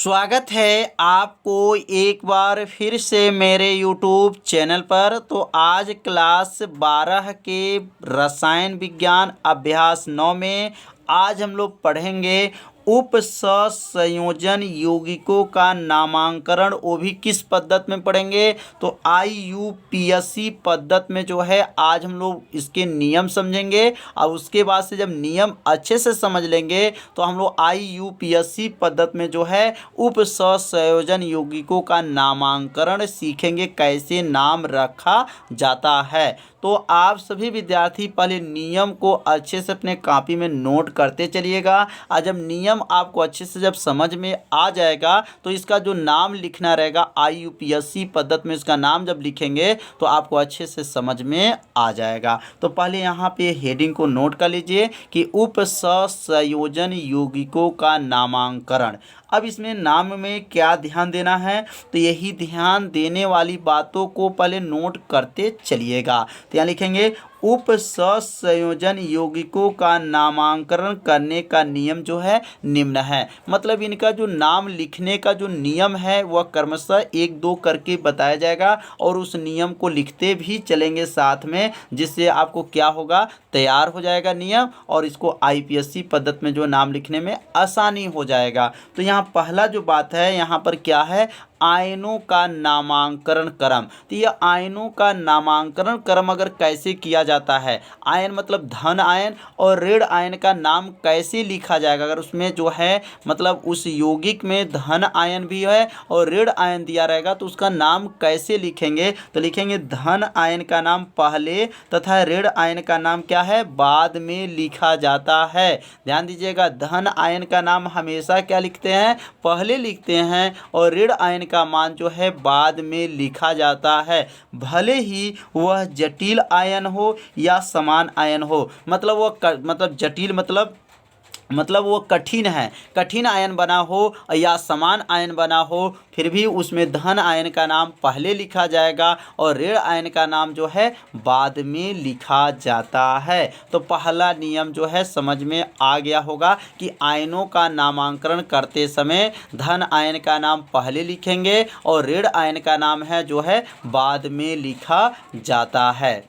स्वागत है आपको एक बार फिर से मेरे YouTube चैनल पर। तो आज क्लास 12 के रसायन विज्ञान अभ्यास 9 में आज हम लोग पढ़ेंगे उपसंयोजन यौगिकों का नामांकन। वो भी किस पद्धति में पढ़ेंगे? तो IUPAC पद्धति में जो है आज हम लोग इसके नियम समझेंगे। और उसके बाद से जब नियम अच्छे से समझ लेंगे तो हम लोग IUPAC पद्धति में जो है उपसंयोजन यौगिकों का नामांकन सीखेंगे, कैसे नाम रखा जाता है। तो आप सभी विद्यार्थी पहले नियम को अच्छे से अपने कॉपी में नोट करते चलिएगा। और जब नियम आपको अच्छे से जब समझ में आ जाएगा तो इसका जो नाम लिखना रहेगा IUPAC पद्धति में, इसका नाम जब लिखेंगे तो आपको अच्छे से समझ में आ जाएगा। तो पहले यहाँ पे हेडिंग को नोट कर लीजिए कि उपसंयोजन यौगिकों का नामांकन। अब इसमें नाम में क्या ध्यान देना है, तो यही ध्यान देने वाली बातों को पहले नोट करते चलिएगा। तो यहाँ लिखेंगे उपसंयोजन यौगिकों का नामांकन करने का नियम जो है निम्न है। मतलब इनका जो नाम लिखने का जो नियम है वह क्रमशः 1-2 करके बताया जाएगा और उस नियम को लिखते भी चलेंगे साथ में, जिससे आपको क्या होगा, तैयार हो जाएगा नियम और इसको IPSC पद्धति में जो नाम लिखने में आसानी हो जाएगा। तो यहाँ पहला जो बात है यहाँ पर क्या है, आयनों का नामांकन क्रम। तो यह आयनों का नामांकन क्रम अगर कैसे किया जाता है, आयन मतलब धन आयन और ऋण आयन का नाम कैसे लिखा जाएगा। अगर उसमें जो है मतलब उस यौगिक में धन आयन भी है और ऋण आयन दिया रहेगा तो उसका नाम कैसे लिखेंगे, तो लिखेंगे धन आयन का नाम पहले तथा ऋण आयन का नाम क्या है, बाद में लिखा जाता है। ध्यान दीजिएगा, धन आयन का नाम हमेशा क्या लिखते हैं, पहले लिखते हैं और ऋण आयन का मान जो है बाद में लिखा जाता है। भले ही वह जटिल आयन हो या समान आयन हो, मतलब वह जटिल मतलब वो कठिन है, कठिन आयन बना हो या समान आयन बना हो, फिर भी उसमें धन आयन का नाम पहले लिखा जाएगा और ऋण आयन का नाम जो है बाद में लिखा जाता है। तो पहला नियम जो है समझ में आ गया होगा कि आयनों का नामांकन करते समय धन आयन का नाम पहले लिखेंगे और ऋण आयन का नाम है जो है बाद में लिखा जाता है।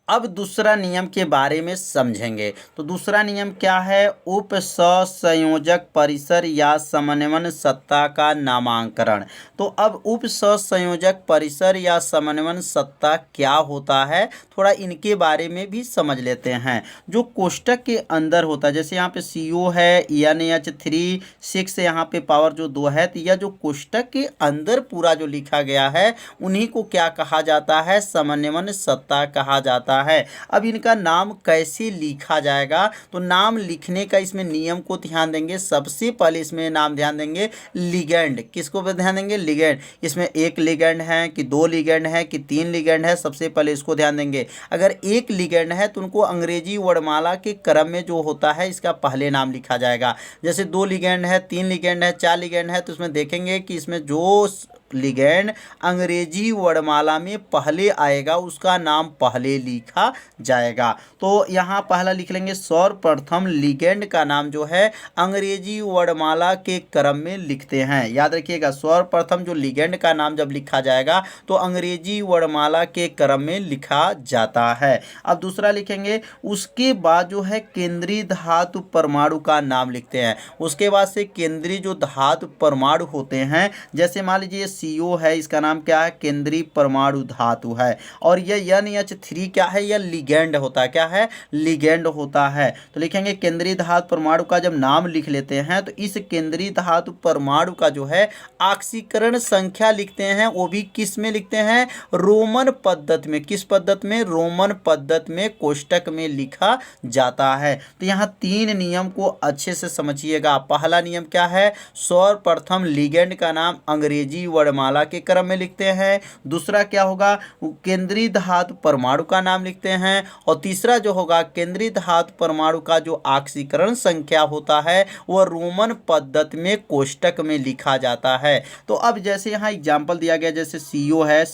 अब दूसरा नियम के बारे में समझेंगे। तो दूसरा नियम क्या है, उपसंयोजक परिसर या समन्वयन सत्ता का नामांकन। तो अब उपसंयोजक परिसर या समन्वयन सत्ता क्या होता है, थोड़ा इनके बारे में भी समझ लेते हैं। जो कोष्टक के अंदर होता है, जैसे यहाँ पे CO है, NH3 6 यहाँ पे पावर जो 2 है, तो यह जो कोष्टक के अंदर पूरा जो लिखा गया है उन्हीं को क्या कहा जाता है, समन्वयन सत्ता कहा जाता है। अब इनका नाम कैसे लिखा जाएगा, तो नाम लिखने का इसमें नियम को ध्यान देंगे। सबसे पहले इसमें नाम ध्यान देंगे लिगेंड। किसको पे ध्यान देंगे, लिगेंड। इसमें 1 लिगेंड है कि 2 लिगेंड है कि 3 लिगेंड है, सबसे पहले इसको ध्यान देंगे। अगर 1 लिगेंड है तो उनको अंग्रेजी वर्णमाला के क्रम में जो होता है इसका पहले नाम लिखा जाएगा। जैसे 2 लिगेंड है, 3 लिगेंड है, 4 लिगेंड है, तो उसमें देखेंगे कि इसमें जो लिगेंड अंग्रेजी वर्णमाला में पहले आएगा उसका नाम पहले लिखा जाएगा। तो यहाँ पहला लिख लेंगे, सर्वप्रथम लिगेंड का नाम जो है अंग्रेजी वर्णमाला के क्रम में लिखते हैं। याद रखिएगा, सर्वप्रथम जो लिगेंड का नाम जब लिखा जाएगा तो अंग्रेजी वर्णमाला के क्रम में लिखा जाता है। अब दूसरा लिखेंगे, उसके बाद जो है केंद्रीय धातु परमाणु का नाम लिखते हैं। उसके बाद से केंद्रीय जो धातु परमाणु होते हैं, जैसे मान लीजिए CO है, इसका नाम क्या है, केंद्रीय परमाणु धातु है। और यह NH3 क्या है, यह लिगेंड होता है। क्या है, लिगेंड होता है। तो लिखेंगे केंद्रीय धातु परमाणु का जब नाम लिख लेते हैं तो इस केंद्रीय धातु परमाणु का जो है ऑक्सीकरण संख्या लिखते हैं, वो भी किस में लिखते हैं, रोमन पद्धति में। किस पद्धति में, रोमन पद्धति में कोष्टक में लिखा जाता है। तो यहाँ 3 नियम को अच्छे से समझिएगा। पहला नियम क्या है, सर्वप्रथम लिगेंड का नाम अंग्रेजी वर्णमाला के क्रम में लिखते हैं। दूसरा क्या होगा, केंद्रीय धातु परमाणु का नाम लिखते हैं। और तीसरा जो होगा, केंद्रीय धातु परमाणु का जो ऑक्सीकरण संख्या होता है वह रोमन पद्धति में कोष्टक में लिखा जाता है। तो अब जैसे यहाँ एग्जाम्पल दिया गया, जैसे CO है,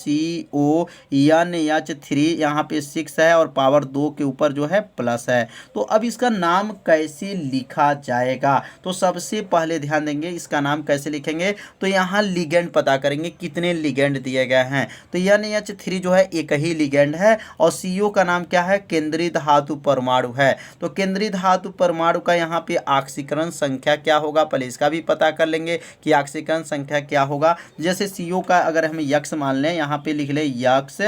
CONH3, यहाँ पे 6 है और पावर 2 के ऊपर जो है प्लस है। तो अब इसका नाम कैसे लिखा जाएगा, तो सबसे पहले ध्यान देंगे इसका नाम कैसे लिखेंगे। तो यहाँ लिगेंड पता करेंगे कितने लिगेंड दिए गए हैं। तो NH3 जो है एक ही लिगेंड है और CO का नाम क्या है, केंद्रीय धातु परमाणु है। तो केंद्रीय धातु परमाणु का यहाँ पे ऑक्सीकरण संख्या क्या होगा, पहले इसका भी पता कर लेंगे कि ऑक्सीकरण संख्या क्या होगा। जैसे CO का अगर हम यक्स मान लें, यहाँ पे लिख ले यक्स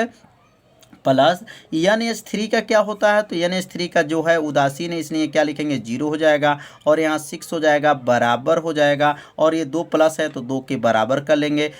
प्लस NH3 का क्या होता है, तो NH3 का जो है उदासीन है, इसलिए क्या लिखेंगे 0 हो जाएगा और यहाँ 6 हो जाएगा, बराबर हो जाएगा। और ये 2 प्लस है तो 2 के बराबर कर लेंगे।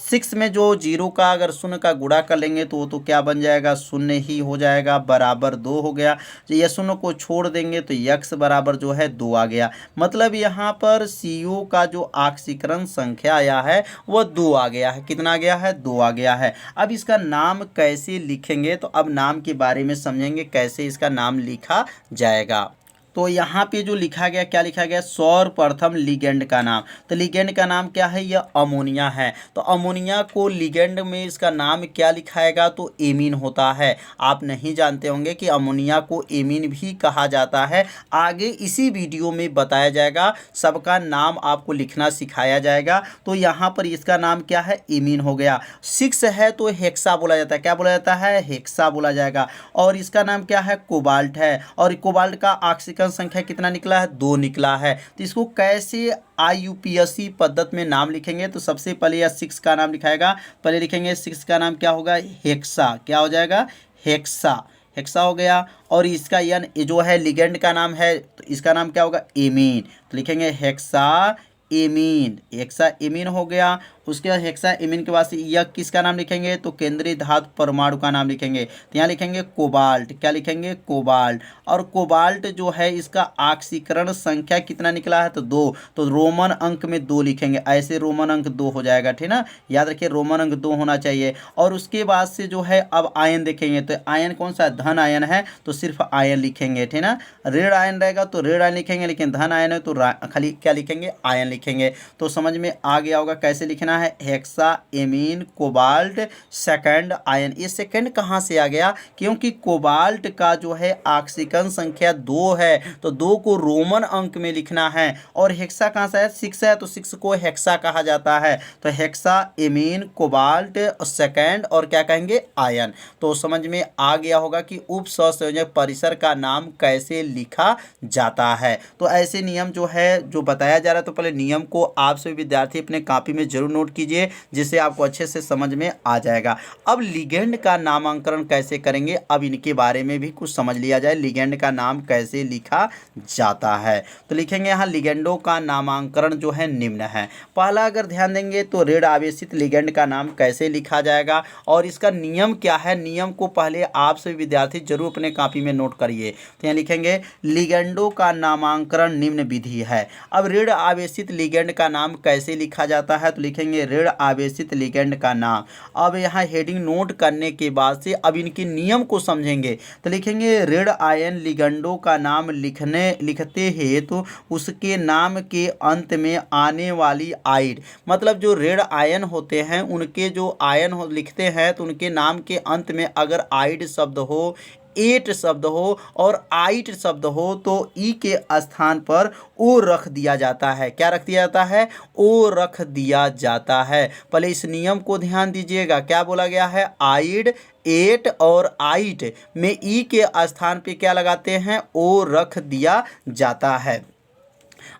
6 में जो 0 का अगर शून्य का गुणा कर लेंगे तो वो तो क्या बन जाएगा, शून्य ही हो जाएगा, बराबर 2 हो गया। तो ये शून्य को छोड़ देंगे तो x बराबर जो है 2 आ गया। मतलब यहाँ पर CO का जो ऑक्सीकरण संख्या आया है वह 2 आ गया है। कितना आ गया है, 2 आ गया है। अब इसका नाम कैसे लिखेंगे, तो अब नाम के बारे में समझेंगे कैसे इसका नाम लिखा जाएगा। तो यहाँ पे जो लिखा गया, क्या लिखा गया, सर्वप्रथम लिगेंड का नाम। तो लिगेंड का नाम क्या है, यह अमोनिया है। तो अमोनिया को लिगेंड में इसका नाम क्या लिखाएगा, तो एमीन होता है। आप नहीं जानते होंगे कि अमोनिया को एमीन भी कहा जाता है। आगे इसी वीडियो में बताया जाएगा, सबका नाम आपको लिखना सिखाया जाएगा। तो यहाँ पर इसका नाम क्या है, एमीन हो गया। 6 है तो हेक्सा बोला जाता है। क्या बोला जाता है, हेक्सा बोला जाएगा। और इसका नाम क्या है, कोबाल्ट है। और कोबाल्ट का ऑक्सीकरण संख्या कितना निकला है, 2 निकला है। तो इसको कैसे IUPAC पद्धति में नाम लिखेंगे, तो सबसे पहले यह 6 का नाम लिखाएगा। पहले लिखेंगे 6 का नाम क्या होगा, हेक्सा। क्या हो जाएगा, हेक्सा। हेक्सा हो गया। और इसका N जो है लिगेंड का नाम है, तो इसका नाम क्या होगा, एमीन। तो लिखेंगे हेक्सा एमीन, हेक्सा एमीन हो गया। उसके बाद हेक्सा एमीन के बाद से यह किसका नाम लिखेंगे, तो केंद्रीय धातु परमाणु का नाम लिखेंगे। तो यहाँ लिखेंगे कोबाल्ट। क्या लिखेंगे, कोबाल्ट। और कोबाल्ट जो है इसका ऑक्सीकरण संख्या कितना निकला है, तो 2। तो रोमन अंक में 2 लिखेंगे, ऐसे रोमन अंक 2 हो जाएगा, ठीक ना। याद रखिए रोमन अंक 2 होना चाहिए। और उसके बाद से जो है अब आयन देखेंगे, तो आयन कौन सा है, धन आयन है, तो सिर्फ आयन लिखेंगे, ठीक ना। ऋण आयन रहेगा तो ऋण आयन लिखेंगे, लेकिन धन आयन है तो खाली क्या लिखेंगे, आयन लिखेंगे। तो समझ में आ गया होगा कैसे लिखना है, hexa amine cobalt second ion. ये सेकंड कहाँ से आ गया, क्योंकि कोबाल्ट का जो है ऑक्सीकरण संख्या 2 है, तो 2 को रोमन अंक में लिखना है। और हेक्सा कहाँ से है, 6 है, तो 6 को हेक्सा कहा जाता है। तो हेक्सा एमीन कोबाल्ट सेकंड और क्या कहेंगे, आयन। तो समझ में आ गया होगा कि उप सहसंयोजक परिसर का नाम कैसे लिखा जाता है। तो ऐसे नियम जो है जो बताया जा रहा है, तो पहले नियम को आप सभी विद्यार्थी अपने कॉपी में जरूर नोट कीजिए, जिससे आपको अच्छे से समझ में आ जाएगा। अब लिगेंड का नामांकन कैसे करेंगे, अब इनके बारे में भी कुछ समझ लिया जाए, लिगेंड का नाम कैसे लिखा जाता है। तो लिखेंगे यहाँ लिगेंडों का नामांकन जो है निम्न है। पहला अगर ध्यान देंगे तो ऋण आवेशित लिगेंड का नाम कैसे लिखा जाएगा और इसका नियम क्या है, नियम को पहले आप सभी विद्यार्थी जरूर अपने कॉपी में नोट करिए। तो यहाँ लिखेंगे लिगेंडों का नामांकन निम्न विधि है। अब ऋण आवेशित लिगेंड का नाम कैसे लिखा जाता है, तो लिखेंगे ऋण आवेशित लिगेंड का नाम। अब यहाँ हेडिंग नोट करने के बाद से अब इनके नियम को समझेंगे। तो लिखेंगे ऋण आयन लिगेंडों का नाम लिखते हैं तो उसके नाम के अंत में आने वाली आइड, मतलब जो ऋण आयन होते हैं उनके जो आयन लिखते हैं तो उनके नाम के अंत में अगर आइड शब्द हो, एट शब्द हो और आइट शब्द हो तो ई के स्थान पर ओ रख दिया जाता है। क्या रख दिया जाता है, ओ रख दिया जाता है। पहले इस नियम को ध्यान दीजिएगा, क्या बोला गया है, आइड एट और आइट में ई के स्थान पे क्या लगाते हैं, ओ रख दिया जाता है।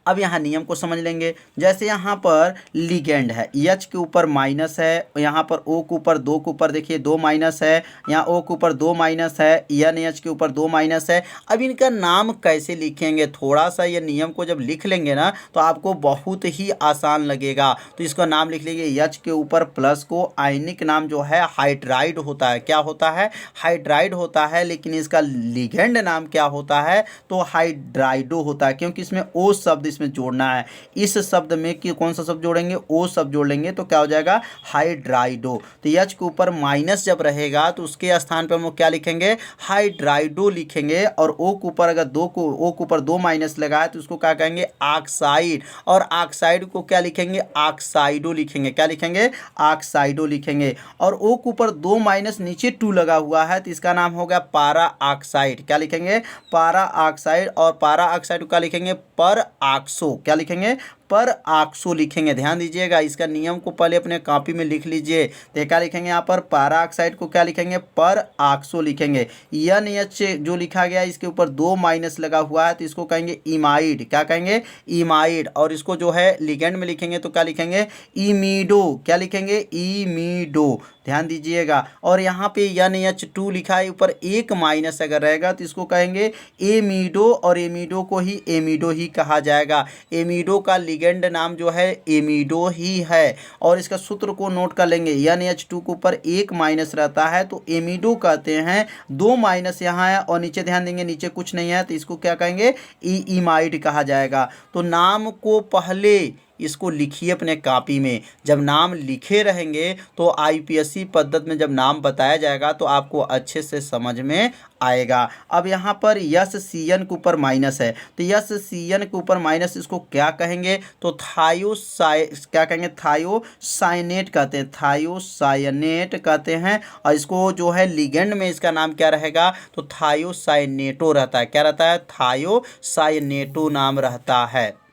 अब यहाँ नियम को समझ लेंगे। जैसे यहाँ पर लिगेंड है, एच के ऊपर माइनस है, यहाँ पर ओ के ऊपर 2 के ऊपर देखिए 2 माइनस है, यहाँ ओ के ऊपर 2 माइनस है, एन एच के ऊपर 2 माइनस है। अब इनका नाम कैसे लिखेंगे, थोड़ा सा ये नियम को जब लिख लेंगे ना तो आपको बहुत ही आसान लगेगा। तो इसका नाम लिख लीजिए, एच के ऊपर प्लस को आयनिक नाम जो है हाइड्राइड होता है। क्या होता है, हाइड्राइड होता है, लेकिन इसका लिगेंड नाम क्या होता है, तो हाइड्राइडो होता है, क्योंकि इसमें ओ शब्द इसमें जोड़ना है। इस शब्द में कि कौन सा शब्द जोड़ेंगे, ओ शब्द जोड़ लेंगे तो क्या हो जाएगा, हाइड्राइडो। तो एच के ऊपर माइनस जब रहेगा तो उसके स्थान पर हम लोग क्या लिखेंगे, हाइड्राइडो लिखेंगे। और ओ के ऊपर अगर ओ के ऊपर 2 माइनस लगा है तो उसको क्या कहेंगे, ऑक्साइड। और ऑक्साइड को क्या लिखेंगे, ऑक्साइडो लिखेंगे। क्या लिखेंगे, ऑक्साइडो लिखेंगे। और ओ के ऊपर 2 माइनस नीचे 2 लगा हुआ है तो इसका नाम हो गया पारा ऑक्साइड। क्या लिखेंगे, पारा ऑक्साइड। और पारा ऑक्साइड को क्या लिखेंगे, पर ऑक्सो। क्या लिखेंगे, पर ऑक्सो लिखेंगे। ध्यान दीजिएगा, इसका नियम को पहले अपने कॉपी में लिख लीजिए। तो क्या लिखेंगे यहाँ पर, पारा ऑक्साइड को क्या लिखेंगे, पर ऑक्सो लिखेंगे। NH जो लिखा गया है इसके ऊपर 2 माइनस लगा हुआ है तो इसको कहेंगे इमाइड। क्या कहेंगे, इमाइड। और इसको जो है लिगेंड में लिखेंगे तो क्या लिखेंगे, इमीडो। क्या लिखेंगे, इमीडो। ध्यान दीजिएगा। और यहाँ पे NH2 लिखा है, ऊपर 1 माइनस अगर रहेगा तो इसको कहेंगे एमीडो। और एमीडो को ही एमीडो ही कहा जाएगा। एमीडो का लिगेंड नाम जो है एमीडो ही है। और इसका सूत्र को नोट कर लेंगे, NH2 के ऊपर 1 माइनस रहता है तो एमीडो कहते हैं। 2 माइनस यहाँ है और नीचे ध्यान देंगे नीचे कुछ नहीं है तो इसको क्या कहेंगे, इमाइड कहा जाएगा। तो नाम को पहले इसको लिखिए अपने कॉपी में। जब नाम लिखे रहेंगे तो आईपीएससी पद्धति में जब नाम बताया जाएगा तो आपको अच्छे से समझ में आएगा। अब यहाँ पर SCN के ऊपर माइनस है तो SCN के ऊपर माइनस, इसको क्या कहेंगे, तो क्या कहेंगे, थायोसाइनेट कहते हैं। थायोसाइनेट कहते हैं। और इसको जो है लिगेंड में इसका नाम क्या रहेगा, तो थायोसाइनेटो रहता है। क्या रहता है, थायोसाइनेटो नाम रहता है।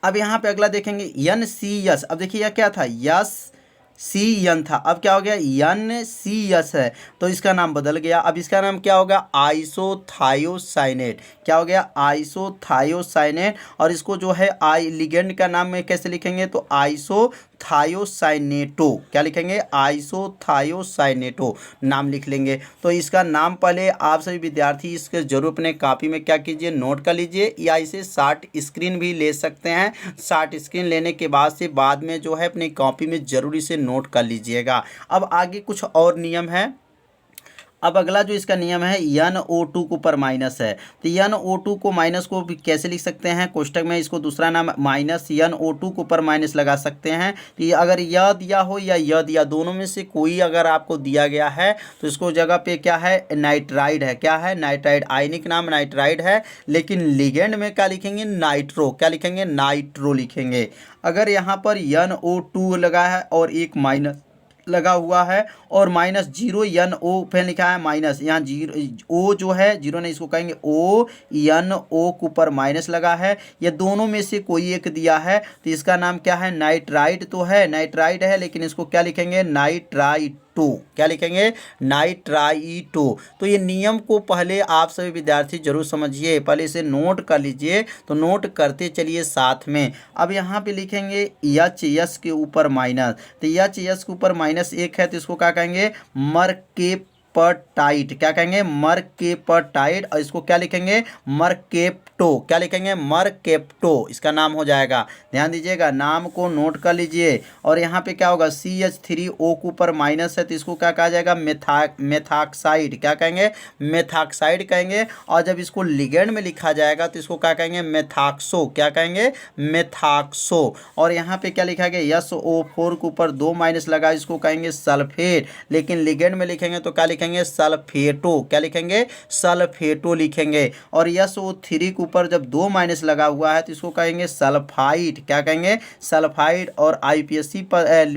अब यहाँ पे अगला देखेंगे NCS। अब देखिए यह क्या था, SCN था, अब क्या हो गया, NCS है तो इसका नाम बदल गया। अब इसका नाम क्या होगा, आइसोथायोसाइनेट। क्या हो गया, आइसोथायोसाइनेट। और इसको जो है लिगेंड का नाम में कैसे लिखेंगे, तो आइसोथायोसाइनेटो। क्या लिखेंगे, आइसोथायोसाइनेटो नाम लिख लेंगे। तो इसका नाम पहले आप सभी विद्यार्थी इसके जरूर अपने कॉपी में क्या कीजिए, नोट कर लीजिए, या इसे शार्ट स्क्रीन भी ले सकते हैं। शार्ट स्क्रीन लेने के बाद में जो है अपनी कॉपी में जरूर इसे नोट कर लीजिएगा। अब आगे कुछ और नियम है। अब अगला जो इसका नियम है, NO2 के ऊपर माइनस है तो NO2 को माइनस को भी कैसे लिख सकते हैं, कोष्टक में इसको दूसरा नाम माइनस NO2 के ऊपर माइनस लगा सकते हैं। तो ये अगर यह दिया हो या यह दिया, दोनों में से कोई अगर आपको दिया गया है तो इसको जगह पे क्या है, नाइट्राइड है। क्या है, नाइट्राइड। आयनिक नाम नाइट्राइड है, लेकिन लिगेंड में क्या लिखेंगे, नाइट्रो। क्या लिखेंगे, नाइट्रो लिखेंगे। अगर यहाँ पर NO2 लगा है और एक माइनस लगा हुआ है और -0 NO पे लिखा है माइनस, यहाँ 0 O जो है 0 नहीं, इसको कहेंगे ONO के ऊपर माइनस लगा है। ये दोनों में से कोई एक दिया है तो इसका नाम क्या है, नाइट्राइड तो है, नाइट्राइड है, लेकिन इसको क्या लिखेंगे, नाइट्राइड। क्या लिखेंगे, नाइट्राइटो। तो ये नियम को पहले आप सभी विद्यार्थी जरूर समझिए, पहले इसे नोट कर लीजिए। तो नोट करते चलिए साथ में। अब यहाँ पे लिखेंगे HS के ऊपर माइनस, तो HS के ऊपर -1 है तो इसको क्या कहेंगे, मरकेप्टाइड। क्या कहेंगे, मरकेप्टाइड। और इसको क्या लिखेंगे, मरकेप्टो। क्या लिखेंगे, मरकेप्टो इसका नाम हो जाएगा। ध्यान दीजिएगा, नाम को नोट कर लीजिए। और यहाँ पे क्या होगा, CH3O के ऊपर माइनस है तो इसको क्या कहा जाएगा, मेथाक्साइड। क्या कहेंगे, मेथाक्साइड कहेंगे। और जब इसको लिगेंड में लिखा जाएगा तो इसको क्या कहेंगे, मेथाक्सो। क्या कहेंगे, मेथाक्सो। और यहाँ पे क्या लिखा गया, SO4 के ऊपर 2 माइनस लगा, इसको कहेंगे सल्फेट, लेकिन लिगेंड में लिखेंगे तो क्या लिखेंगे, सल्फेटो। क्या लिखेंगे, सल्फेटो लिखेंगे। और SO3 के ऊपर जब 2 माइनस लगा हुआ है तो इसको कहेंगे सल्फाइड। क्या कहेंगे, सल्फाइड। और आईपीएससी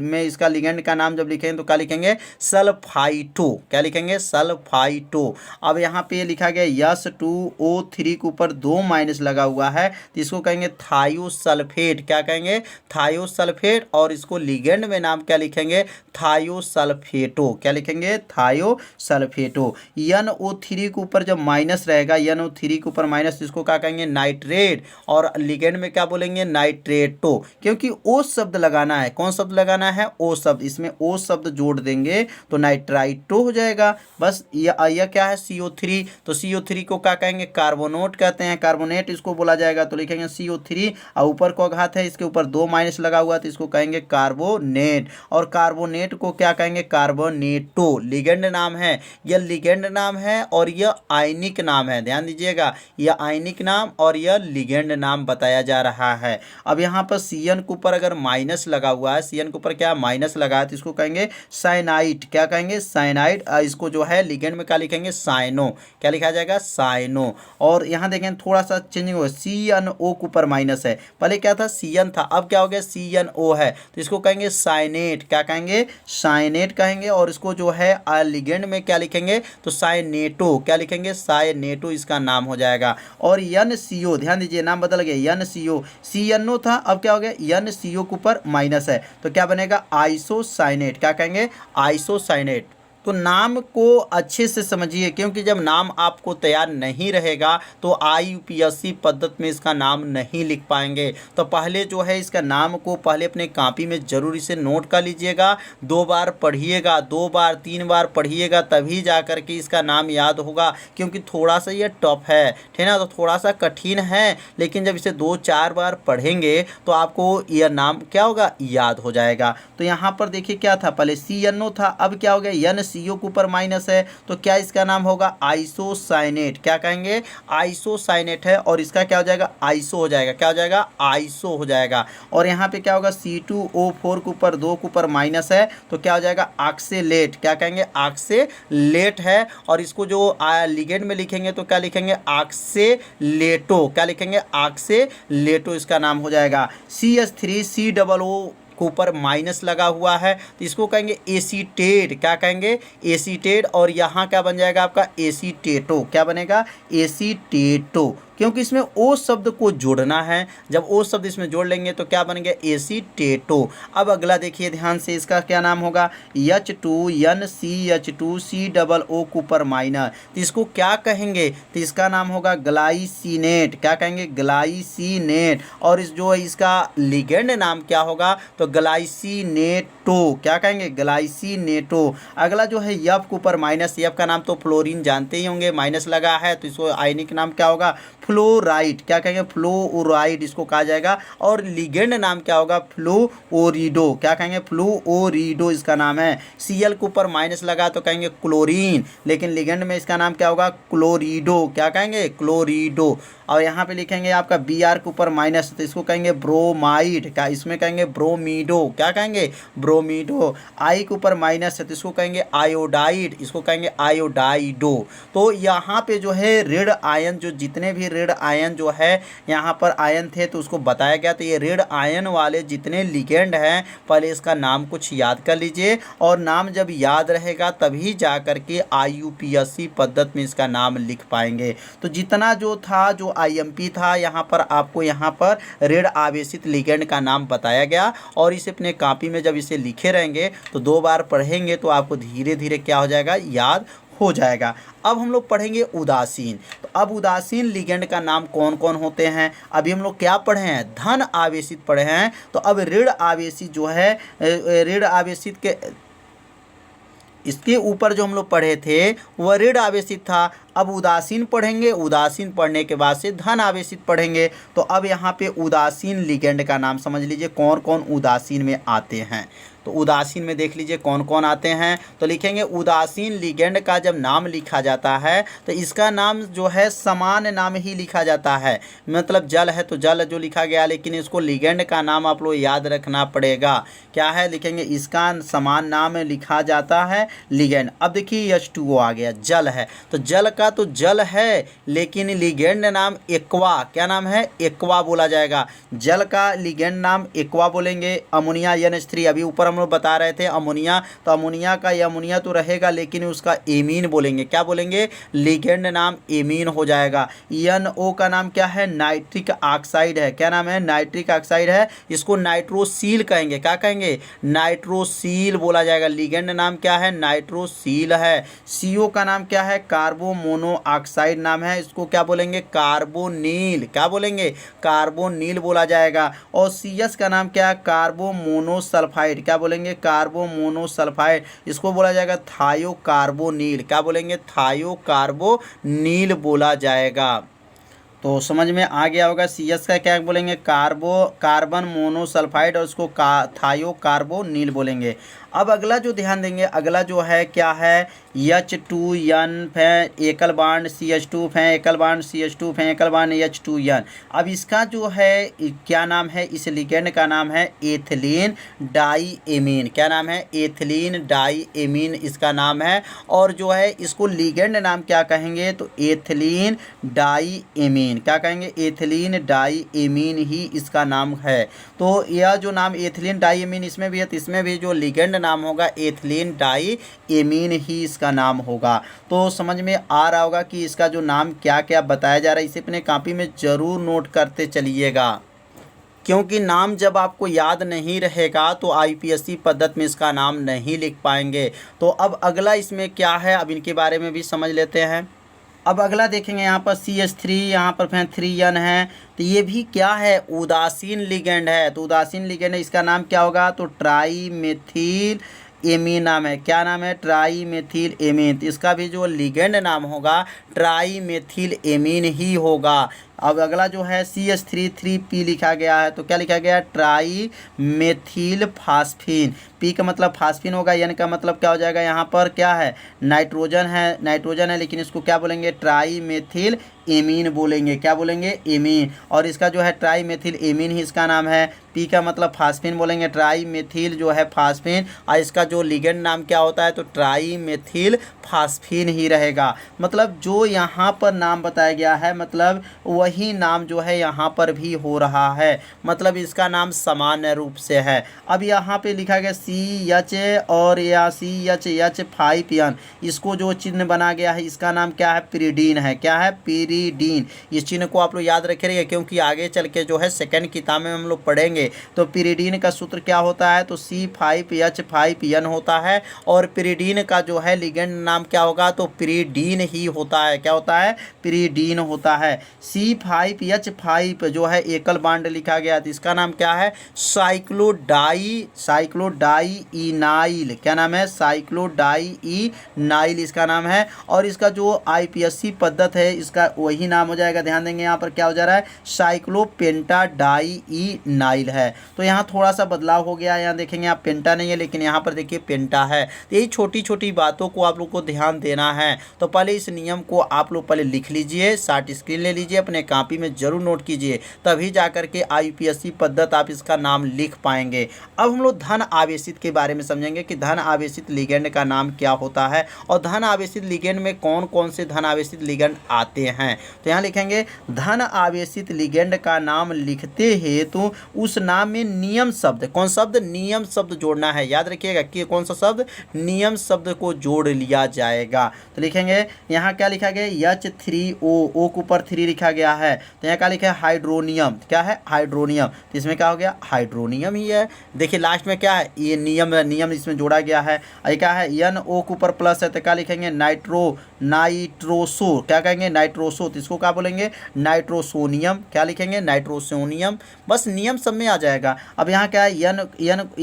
में इसका लिगेंड का नाम जब लिखेंगे तो क्या लिखेंगे, सल्फाइटो। क्या लिखेंगे, सल्फाइटो। अब यहाँ पे लिखा गया S2O3 के ऊपर 2 माइनस लगा हुआ है तो इसको कहेंगे थायोसल्फेट। क्या कहेंगे, थायोसल्फेट। और इसको लिगेंड में नाम क्या लिखेंगे, थायोसल्फेटो। क्या लिखेंगे, थायोसल्फेटो। NO3 के ऊपर जब माइनस रहेगा, NO3 के ऊपर माइनस, इसको क्या कहेंगे, नाइट्रेट। और लिगेंड में क्या बोलेंगे, नाइट्रेटो। क्योंकि O शब्द लगाना है, कौन शब्द लगाना है, O शब्द। इसमें O शब्द जोड़ देंगे तो नाइट्राइटो हो जाएगा। बस यह क्या है, CO3। तो CO3 को क्या कहेंगे, कार्बोनेट कहते हैं, कार्बोनेट इसको बोला जाएगा। तो लिखेंगे CO3 और ऊपर को घात है, इसके ऊपर 2 माइनस लगा हुआ तो इसको कहेंगे कार्बोनेट। और कार्बोनेट को क्या कहेंगे, कार्बोनेटो। लिगेंड नाम है है, यह लिगेंड नाम है और यह आयनिक नाम है। ध्यान दीजिएगा, यह आयनिक नाम और यह लिगेंड नाम बताया जा रहा है। अब यहाँ पर Cn के ऊपर अगर माइनस लगा हुआ है, Cn के ऊपर क्या माइनस लगा है, तो इसको कहेंगे साइनाइड। क्या कहेंगे? साइनाइड। इसको जो है लिगेंड में क्या लिखेंगे? साइनो। क्या लिखा जाएगा? साइनो। और यहाँ देखें थोड़ा सा चेंजिंग हो, CnO के ऊपर माइनस है, पहले क्या था? Cn था, अब क्या हो गया? CnO है, तो इसको कहेंगे साइनेट। क्या कहेंगे? साइनेट कहेंगे। और इसको जो है लिगेंड में क्या लिखेंगे? तो साइनेटो। क्या लिखेंगे? साइनेटो इसका नाम हो जाएगा। और NCO, ध्यान दीजिए नाम बदल गया, NCO, CnO था, अब क्या हो गया? NCO के ऊपर माइनस है, तो क्या बनेगा? आइसोसाइनेट। क्या कहेंगे? आइसोसाइनेट। तो नाम को अच्छे से समझिए, क्योंकि जब नाम आपको तैयार नहीं रहेगा तो IUPAC पद्धति में इसका नाम नहीं लिख पाएंगे। तो पहले जो है इसका नाम को पहले अपने कॉपी में जरूरी से नोट कर लीजिएगा, 2 बार पढ़िएगा, 2 बार 3 बार पढ़िएगा, तभी जा कर के इसका नाम याद होगा। क्योंकि थोड़ा सा ये टफ है, ठीक है ना, तो थोड़ा सा कठिन है, लेकिन जब इसे 2-4 बार पढ़ेंगे तो आपको यह नाम क्या होगा? याद हो जाएगा। तो यहाँ पर देखिए क्या था, पहले CnO था, अब क्या हो गया? NCO के ऊपर माइनस है, तो क्या इसका नाम होगा? आइसोसाइनेट। क्या कहेंगे? आइसोसाइनेट है, और इसका क्या हो जाएगा? आइसो हो जाएगा। क्या हो जाएगा? आइसो हो जाएगा। और यहाँ पे क्या होगा? C2O4 के ऊपर 2 के ऊपर माइनस है, तो क्या हो जाएगा? ऑक्सेलेट। क्या कहेंगे? ऑक्सेलेट है। और इसको जो लिगेंड में लिखेंगे तो क्या लिखेंगे? ऑक्सेलेटो। क्या लिखेंगे? ऑक्सेलेटो इसका नाम हो जाएगा। CH3COO के ऊपर माइनस लगा हुआ है, तो इसको कहेंगे एसीटेट। क्या कहेंगे? एसीटेट। और यहाँ क्या बन जाएगा आपका? एसीटेटो। क्या बनेगा? एसीटेटो, क्योंकि इसमें ओ शब्द को जोड़ना है। जब ओ शब्द इसमें जोड़ लेंगे तो क्या बन गया? एसीटेटो। अब अगला देखिए ध्यान से, इसका क्या नाम होगा? H2NCH2COO के ऊपर माइनस, तो इसको क्या कहेंगे? तो इसका नाम होगा ग्लाइसिनेट। क्या कहेंगे? ग्लाइसिनेट। और इस जो इसका लिगेंड नाम क्या होगा? तो ग्लाइसिनेटो। क्या कहेंगे? ग्लाइसिनेटो। अगला जो है यफ के ऊपर माइनस, यफ का नाम तो फ्लोरीन जानते ही होंगे, माइनस लगा है, तो इसको आयनिक नाम क्या होगा? फ्लोराइड। क्या कहेंगे? फ्लोराइड इसको कहा जाएगा। और लिगेंड नाम क्या होगा? फ्लोओरिडो। क्या कहेंगे? फ्लोओरिडो इसका नाम है। Cl के ऊपर माइनस लगा तो कहेंगे क्लोरीन, लेकिन लिगेंड में इसका नाम क्या होगा? क्लोरिडो। क्या कहेंगे? क्लोरिडो। और यहाँ पे लिखेंगे आपका Br के ऊपर माइनस, तो इसको कहेंगे ब्रोमाइड। क्या इसमें कहेंगे? ब्रोमीडो। क्या कहेंगे? ब्रोमीडो। I के ऊपर माइनस है, तो इसको कहेंगे आयोडाइड, इसको कहेंगे आयोडाइडो। तो यहाँ पे जो है ऋण आयन, जो जितने भी ऋण आयन जो है यहाँ पर आयन थे तो उसको बताया गया। तो ये ऋण आयन वाले जितने लिगेंड हैं, पहले इसका नाम कुछ याद कर लीजिए, और नाम जब याद रहेगा तभी जा कर के IUPAC पद्धति में इसका नाम लिख पाएंगे। तो जितना जो था, जो IMP था, यहाँ पर आपको यहाँ पर ऋण आवेशित लिगेंड का नाम बताया गया। और इसे अपने कॉपी में जब इसे लिखे रहेंगे तो 2 बार पढ़ेंगे तो आपको धीरे धीरे क्या हो जाएगा? याद हो जाएगा। अब हम लोग पढ़ेंगे उदासीन। तो अब उदासीन लिगेंड का नाम कौन कौन होते हैं? अभी हम लोग क्या पढ़े हैं? धन आवेशित पढ़े हैं। तो अब ऋण आवेशित जो है, ऋण आवेशित के इसके ऊपर जो हम लोग पढ़े थे वह ऋण आवेशित था। अब उदासीन पढ़ेंगे, उदासीन पढ़ने के बाद से धन आवेशित पढ़ेंगे। तो अब यहाँ पे उदासीन लिगेंड का नाम समझ लीजिए कौन कौन उदासीन में आते हैं। तो उदासीन में देख लीजिए कौन कौन आते हैं। तो लिखेंगे उदासीन लिगेंड का जब नाम लिखा जाता है तो इसका नाम जो है समान नाम ही लिखा जाता है। मतलब जल है तो जल जो लिखा गया, लेकिन इसको लिगेंड का नाम आप लोग याद रखना पड़ेगा। क्या है? लिखेंगे इसका समान नाम लिखा जाता है लिगेंड। अब देखिए H2O आ गया, जल है, तो जल का तो जल है, लेकिन लिगेंड नाम एक्वा। क्या नाम है? एक्वा बोला जाएगा। जल का लिगेंड नाम एक्वा बोलेंगे। अमोनिया NH3, अभी ऊपर हम लोग बता रहे थे अमोनिया, तो अमोनिया का ये अमोनिया तो रहेगा, लेकिन उसका एमीन बोलेंगे। क्या बोलेंगे? लिगेंड नाम एमीन हो जाएगा। NO का नाम क्या है? नाइट्रिक ऑक्साइड है। क्या नाम है? नाइट्रिक ऑक्साइड है। इसको नाइट्रोसील कहेंगे। क्या कहेंगे? नाइट्रोसील बोला जाएगा। लिगेंड नाम क्या है? नाइट्रोसील है। CO का नाम क्या है? कार्बो मोनो ऑक्साइड नाम है, इसको क्या बोलेंगे? कार्बोनील। क्या बोलेंगे? कार्बोनील बोला जाएगा। और CS का नाम क्या है? कार्बो मोनोसल्फाइड। क्या बोलेंगे? कार्बो मोनोसल्फाइड, इसको बोला जाएगा थायोकार्बोनील। क्या बोलेंगे? थायोकार्बोनील बोला जाएगा। तो समझ में आ गया होगा। CS का क्या बोलेंगे? कार्बन मोनोसल्फाइड, और उसको थायोकार्बोनील बोलेंगे। अब अगला जो ध्यान देंगे, अगला जो है क्या है, H2N फै एकल बांड CH2 फै एकल बांड CH2 फै एकल बांड H2N। अब इसका जो है क्या नाम है, इस लिगेंड का नाम है एथिलीन डाईएमीन। क्या नाम है, एथिलीन डाईएमीन इसका नाम है। और जो है इसको लिगेंड नाम क्या कहेंगे, तो एथिलीन डाईएमीन। क्या कहेंगे, एथिलीन डाईएमीन ही इसका नाम है। तो यह जो नाम एथिलीन डाईएमीन इसमें भी है, तो इसमें भी जो लिगेंड नाम होगा एथिलीन डाईएमीन ही इसका नाम होगा। तो समझ में आ रहा होगा कि इसका जो नाम क्या क्या बताया जा रहा है, इसे अपने कॉपी में ज़रूर नोट करते चलिएगा, क्योंकि नाम जब आपको याद नहीं रहेगा तो आईपीएससी पद्धति में इसका नाम नहीं लिख पाएंगे। तो अब अगला इसमें क्या है, अब इनके बारे में भी समझ लेते हैं। अब अगला देखेंगे यहाँ पर CH3, यहाँ पर फिर 3N है, तो ये भी क्या है, उदासीन लिगेंड है। तो उदासीन लिगेंड है, इसका नाम क्या होगा, तो ट्राई मेथिल एमीन नाम है। क्या नाम है, ट्राई मेथिल एमीन। तो इसका भी जो लिगेंड नाम होगा ट्राई मेथिल एमीन ही होगा। अब अगला जो है CH3 3P लिखा गया है, तो क्या लिखा गया, ट्राई मेथिल फास्फीन। P का मतलब फास्फीन होगा, N का मतलब क्या हो जाएगा, यहाँ पर क्या है, नाइट्रोजन है, लेकिन इसको क्या बोलेंगे, ट्राई मेथिल एमीन बोलेंगे। क्या बोलेंगे, एमीन। और इसका जो है ट्राई मेथिल एमीन ही इसका नाम है। P का मतलब फास्फीन बोलेंगे, ट्राई मेथिल जो है फास्फीन। और इसका जो लिगेंड नाम क्या होता है, तो ट्राई मेथिल फास्फीन ही रहेगा। मतलब जो यहाँ पर नाम बताया गया है, मतलब वही नाम जो है यहाँ पर भी हो रहा है, मतलब इसका नाम सामान्य रूप से है। अब यहाँ पे लिखा गया CH और या CH5N, इसको जो चिन्ह बना गया है इसका नाम क्या है, पिरीडीन है। क्या है, पिरीडीन। इस चिन्ह को आप लोग याद रखे रहिए, क्योंकि आगे चल के जो है सेकंड किताब में हम लोग पढ़ेंगे। तो पिरीडीन का सूत्र क्या होता है, तो C5H5N होता है। और पिरीडीन का जो है लिगेंड नाम क्या होगा, तो पिरीडीन ही होता है। क्या होता है, पिरीडीन होता है। C5H5 जो है एकल बांड लिखा गया, तो इसका नाम क्या है, साइक्लोडाईइनाइल। क्या नाम है, साइक्लोडाईइनाइल इसका नाम है। और इसका जो आईपीएससी पद्धति है इसका वही नाम हो जाएगा। ध्यान देंगे यहाँ पर क्या हो जा रहा है, साइक्लोपेंटाडाईइनाइल है। तो यहाँ थोड़ा सा बदलाव हो गया है, यहाँ देखेंगे आप पेंटा नहीं है, लेकिन यहाँ पर देखिए पेंटा है। तो यही छोटी छोटी बातों को आप लोग को ध्यान देना है। तो पहले इस नियम को आप लोग पहले लिख लीजिए, शार्ट स्क्रीन ले लीजिए, अपने कॉपी में जरूर नोट कीजिए, तभी जाकर के आईपीएससी पद्धति आप इसका नाम लिख पाएंगे। अब हम लोग धन आवेशित के बारे में समझेंगे कि धन आवेशित लिगेंड का नाम क्या होता है, और धन आवेशित लिगेंड में कौन कौन से धन आवेशित लिगेंड आते हैं। तो यहाँ लिखेंगे धन आवेशित लिगेंड का नाम लिखते हेतु उस नाम में नियम शब्द, कौन शब्द, नियम शब्द जोड़ना है। याद रखिएगा कि कौन सा शब्द, नियम शब्द को जोड़ लिया जाएगा। तो लिखेंगे यहाँ क्या लिखा गया, H3O, O के ऊपर 3 लिखा गया है। तो यहाँ क्या लिखा है, हाइड्रोनियम। क्या है, हाइड्रोनियम। तो इसमें क्या हो गया, हाइड्रोनियम ही है। देखिए लास्ट में क्या है, ये नियम है, नियम इसमें जोड़ा गया है। ये क्या है, NO के ऊपर प्लस है, तो क्या लिखेंगे, नाइट्रोसो। क्या कहेंगे, नाइट्रोसो। तो इसको क्या बोलेंगे, नाइट्रोसोनियम। क्या लिखेंगे, नाइट्रोसोनियम। बस नियम सब में आ जाएगा। अब यहाँ क्या है,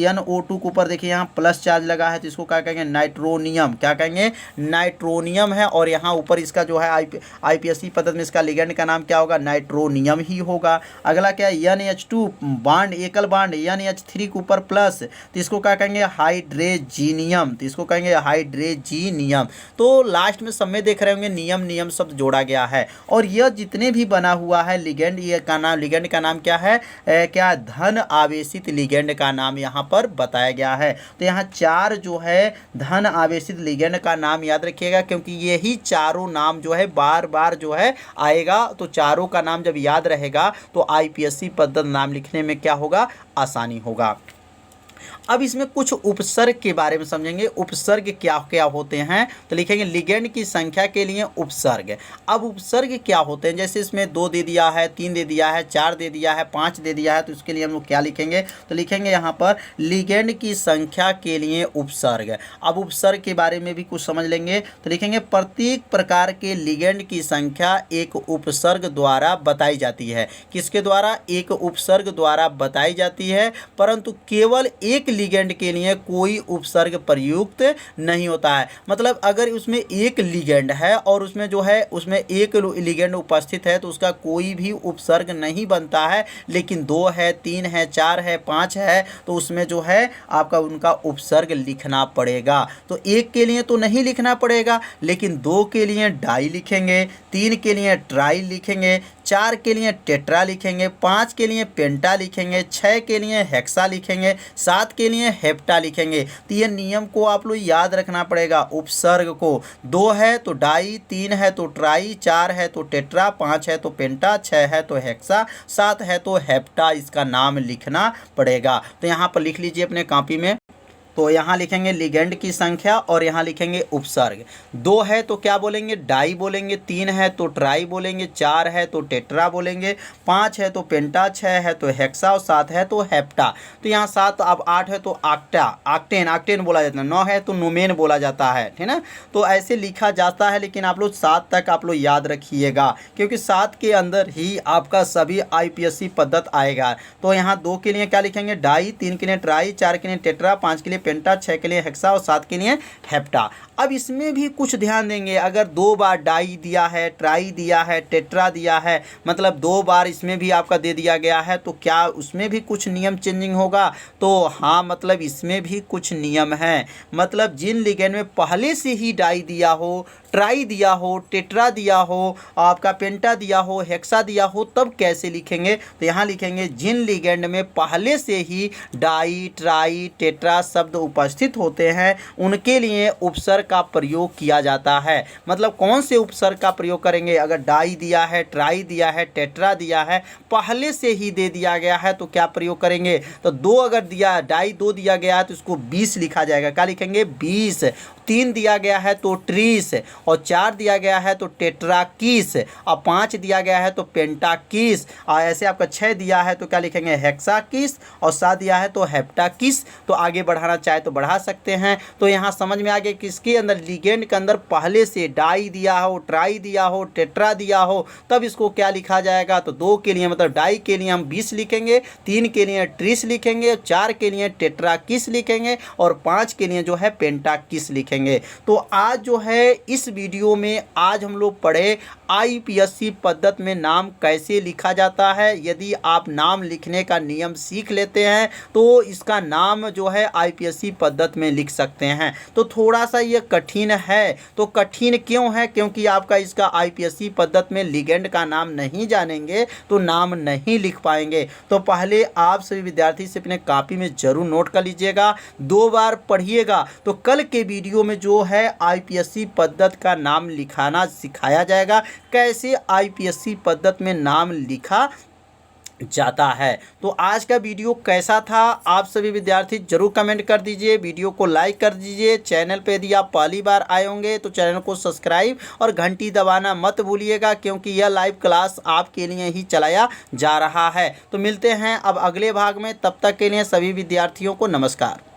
NO2 के ऊपर देखिए यहाँ प्लस चार्ज लगा है, तो इसको क्या कहेंगे, नाइट्रोनियम। क्या कहेंगे, नाइट्रोनियम है। और यहाँ ऊपर इसका जो है आईपीएससी पद्धति में इसका लिगेंड का नाम क्या होगा, नाइट्रोनियम ही होगा। अगला क्या है, NH2 बांड एकल बांड, NH3 के ऊपर प्लस, तो इसको क्या कहेंगे, हाइड्रेजीनियम। तो इसको कहेंगे हाइड्रेजीनियम। तो लास्ट में सब में देख रहे होंगे नियम शब्द जोड़ा गया है। और यह जितने भी बना हुआ है लिगेंड, ये का नाम, लिगेंड का नाम क्या है, क्या धन आवेशित लिगेंड का नाम यहाँ पर बताया गया है। तो यहाँ 4 जो है धन आवेशित लिगेंड का नाम याद रखिएगा, क्योंकि यही चारों नाम जो है बार बार जो है आएगा। तो चारों का नाम जब याद रहेगा तो आईपीएससी पद्धति नाम लिखने में क्या होगा, आसानी होगा। अब इसमें कुछ उपसर्ग के बारे में समझेंगे, उपसर्ग क्या क्या होते हैं। तो लिखेंगे लिगेंड की संख्या के लिए उपसर्ग। अब उपसर्ग क्या होते हैं, जैसे इसमें 2 दे दिया है, 3 दे दिया है, 4 दे दिया है, 5 दे दिया है, तो इसके लिए हम लोग क्या लिखेंगे, तो लिखेंगे यहाँ पर लिगेंड की संख्या के लिए उपसर्ग। अब उपसर्ग के बारे में भी कुछ समझ लेंगे। तो लिखेंगे प्रत्येक प्रकार के लिगेंड की संख्या एक उपसर्ग द्वारा बताई जाती है। किसके द्वारा, एक उपसर्ग द्वारा बताई जाती है। परंतु केवल एक लिगेंड के लिए कोई उपसर्ग प्रयुक्त नहीं होता है। मतलब अगर उसमें एक लिगेंड है और उसमें जो है उसमें एक लिगेंड उपस्थित है तो उसका कोई भी उपसर्ग नहीं बनता है, लेकिन 2 है, 3 है, 4 है, 5 है तो उसमें जो है आपका उनका उपसर्ग लिखना पड़ेगा। तो एक के लिए तो नहीं लिखना पड़ेगा, लेकिन 2 के लिए डाई लिखेंगे, 3 के लिए ट्राई लिखेंगे, 4 के लिए टेट्रा लिखेंगे, 5 के लिए पेंटा लिखेंगे, 6 के लिए हेक्सा लिखेंगे, 7 के लिए हेप्टा लिखेंगे। तो ये नियम को आप लोग याद रखना पड़ेगा। उपसर्ग को 2 है तो डाई, 3 है तो ट्राई, 4 है तो टेट्रा, 5 है तो पेंटा, 6 है तो हेक्सा, 7 है तो हेप्टा इसका नाम लिखना पड़ेगा। तो यहाँ पर लिख लीजिए अपने कॉपी में। तो यहाँ लिखेंगे लिगेंड की संख्या और यहाँ लिखेंगे उपसर्ग। 2 है तो क्या बोलेंगे, डाई बोलेंगे, 3 है तो ट्राई बोलेंगे, 4 है तो टेट्रा बोलेंगे, 5 है तो पेंटा, 6 है तो हेक्सा और 7 है तो हेप्टा। तो यहाँ 7 अब 8 है तो आक्टा, आक्टेन बोला जाता है, 9 है तो नोमेन बोला जाता है, ठीक ना। तो ऐसे लिखा जाता है, लेकिन आप लोग 7 तक आप लोग याद रखिएगा, क्योंकि 7 के अंदर ही आपका सभी IPSC पद्धत आएगा। तो यहाँ 2 के लिए क्या लिखेंगे, डाई, 3 के लिए ट्राई, 4 के लिए टेट्रा, 5 के लिए पेंटा, 6 के लिए हेक्सा और 7 के लिए हेप्टा। अब इसमें भी कुछ ध्यान देंगे, अगर 2 बार डाई दिया है, ट्राई दिया है, टेट्रा दिया है, मतलब 2 बार इसमें भी आपका दे दिया गया है, तो क्या उसमें भी कुछ नियम चेंजिंग होगा? तो हाँ, मतलब इसमें भी कुछ नियम है। मतलब जिन लिगेंड में पहले से ही डाई दिया हो, ट्राई दिया हो, टेट्रा दिया हो, आपका पेंटा दिया हो, हेक्सा दिया हो, तब कैसे लिखेंगे? तो यहाँ लिखेंगे जिन लिगेंड में पहले से ही डाई, ट्राई, टेट्रा शब्द उपस्थित होते हैं उनके लिए उपसर्ग का प्रयोग किया जाता है। मतलब कौन से उपसर्ग का प्रयोग करेंगे? अगर डाई दिया है, ट्राई दिया है, टेट्रा दिया है, पहले से ही दे दिया गया है तो क्या प्रयोग करेंगे? तो 2 अगर दिया, डाई 2 दिया गया है तो इसको 20 लिखा जाएगा। क्या लिखेंगे? 20। 3 दिया गया है तो ट्रीस, और 4 दिया गया है तो टेट्राकीस, और 5 दिया गया है तो पेंटाकीस, और ऐसे आपका 6 दिया है तो क्या लिखेंगे? हेक्साकीस, और 7 दिया है तो हेप्टाकीस। तो आगे बढ़ाना चाहे तो बढ़ा सकते हैं। तो यहाँ समझ में आ गया कि इसके अंदर लिगेंड के अंदर पहले से डाई दिया हो, ट्राई दिया हो, टेट्रा दिया हो, तब इसको क्या लिखा जाएगा? तो 2 के लिए मतलब डाई के लिए हम 20 लिखेंगे, 3 के लिए ट्रीस लिखेंगे, 4 के लिए टेट्राकीस लिखेंगे, और 5 के लिए जो है पेंटाकीस लिखेंगे। तो आज जो है इस वीडियो में आज हम लोग पढ़े IPSC पद्धत में नाम कैसे लिखा जाता है। यदि आप नाम लिखने का नियम सीख लेते हैं तो इसका नाम जो है IPSC पद्धत में लिख सकते हैं। तो थोड़ा सा ये कठिन है। तो कठिन क्यों है? क्योंकि आपका इसका IPSC पद्धत में लिगेंड का नाम नहीं जानेंगे तो नाम नहीं लिख पाएंगे। तो पहले आप सभी विद्यार्थी से अपने कॉपी में जरूर नोट कर लीजिएगा, 2 बार पढ़िएगा। तो कल के वीडियो में जो है IPSC पद्धत का नाम लिखाना सिखाया जाएगा, कैसे IPSC पद्धत में नाम लिखा जाता है। तो आज का वीडियो कैसा था आप सभी विद्यार्थी जरूर कमेंट कर दीजिए, वीडियो को लाइक कर दीजिए। चैनल पे यदि आप पहली बार आए होंगे तो चैनल को सब्सक्राइब और घंटी दबाना मत भूलिएगा, क्योंकि यह लाइव क्लास आपके लिए ही चलाया जा रहा है। तो मिलते हैं अब अगले भाग में, तब तक के लिए सभी विद्यार्थियों को नमस्कार।